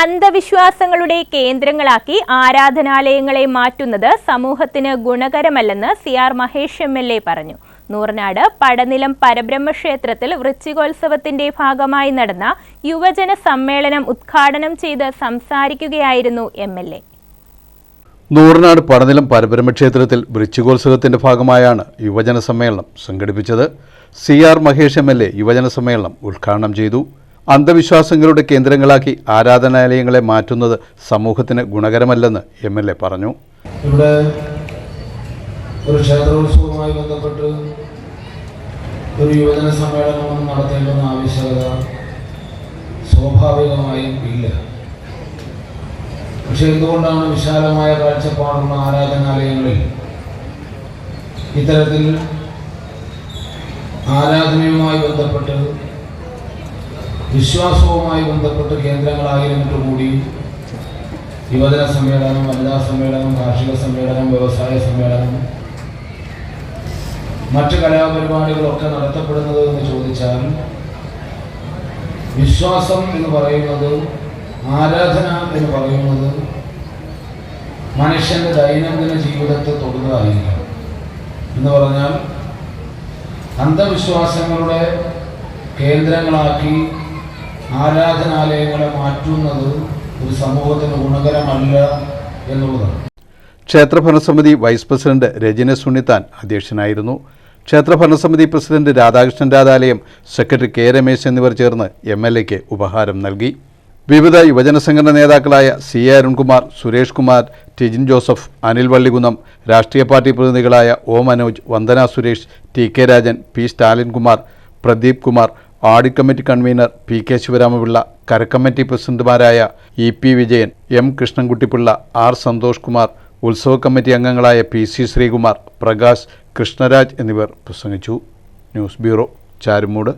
അന്ധവിശ്വാസങ്ങളുടെ കേന്ദ്രങ്ങളാക്കി ആരാധനാലയങ്ങളെ മാറ്റുന്നത് സമൂഹത്തിന് ഗുണകരമല്ലെന്ന് CR Mahesh MLA പറഞ്ഞു. നൂർനാട് പടനിലം പരബ്രഹ്മക്ഷേത്രത്തിൽ വൃശ്ചികോത്സവത്തിന്റെ ഭാഗമായി നടന്ന യുവജന സമ്മേളനം ഉദ്ഘാടനം ചെയ്ത് സംസാരിക്കുകയായിരുന്നു MLA. നൂർനാട് പടനിലം പരബ്രഹ്മക്ഷേത്രത്തിൽ വൃശ്ചികോത്സവത്തിന്റെ ഭാഗമായാണ് യുവജന സമ്മേളനം സംഘടിപ്പിച്ചത്. CR മഹേഷ് MLA യുവജന സമ്മേളനം ഉദ്ഘാടനം ചെയ്തു. അന്ധവിശ്വാസങ്ങളുടെ കേന്ദ്രങ്ങളാക്കി ആരാധനാലയങ്ങളെ മാറ്റുന്നത് സമൂഹത്തിന് ഗുണകരമല്ലെന്ന് MLA പറഞ്ഞു. ഇവിടെ ഒരു ക്ഷേത്രോത്സവവുമായി ബന്ധപ്പെട്ട് ഒരു യുവജന സമ്മേളനം നടത്തേണ്ടുന്ന ആവശ്യകത സ്വാഭാവികമായും ഇല്ല. പക്ഷെ എന്തുകൊണ്ടാണ് വിശാലമായ കാഴ്ചപ്പാടുള്ള ആരാധനാലയങ്ങളിൽ ഇത്തരത്തിൽ ആരാധനയുമായി ബന്ധപ്പെട്ട് വിശ്വാസവുമായി ബന്ധപ്പെട്ട് കേന്ദ്രങ്ങളായിരുന്നിട്ട് കൂടി യുവജന സമ്മേളനം, വനിതാ സമ്മേളനം, കാർഷിക സമ്മേളനം, വ്യവസായ സമ്മേളനം, മറ്റ് കലാപരിപാടികളൊക്കെ നടത്തപ്പെടുന്നത് എന്ന് ചോദിച്ചാൽ വിശ്വാസം എന്ന് പറയുന്നത്, ആരാധന എന്ന് പറയുന്നത് മനുഷ്യൻ്റെ ദൈനംദിന ജീവിതത്തെ തൊടുന്നതായിരിക്കണം. എന്ന് പറഞ്ഞാൽ അന്ധവിശ്വാസങ്ങളുടെ കേന്ദ്രങ്ങളാക്കി ആരാധനാലയങ്ങളെ മാറ്റുന്നത് ഒരു സമൂഹത്തിന് ഗുണകരമല്ല എന്നുള്ളതാണ്. ക്ഷേത്ര ഭരണസമിതി വൈസ് പ്രസിഡന്റ് രജനീഷ് സുനിത്താൻ അധ്യക്ഷനായിരുന്നു. ക്ഷേത്ര ഭരണസമിതി president Radhakrishnan Radhalayam, secretary K Ramesh എന്നിവർ ചേർന്ന് MLAക്ക് ഉപഹാരം നൽകി. വിവിധ യുവജന സംഘടനാ നേതാക്കളായ CA അരുൺകുമാർ, സുരേഷ് കുമാർ, ടിജിൻ ജോസഫ്, അനിൽ വള്ളികുന്നം, രാഷ്ട്രീയ പാർട്ടി പ്രതിനിധികളായ O Manoj, Vandana Suresh, TK Rajan, P Stalinkumar, Pradeep Kumar, audit committee convener PK Sivaramapillai, കരക്കമ്മിറ്റി പ്രസിഡന്റുമാരായ EP Vijayan, M Krishnankuttipillai, R Santhosh Kumar, ഉത്സവ കമ്മിറ്റി അംഗങ്ങളായ PC ശ്രീകുമാർ, പ്രകാശ്, കൃഷ്ണരാജ് എന്നിവർ പ്രസംഗിച്ചു. News bureau, Charummood.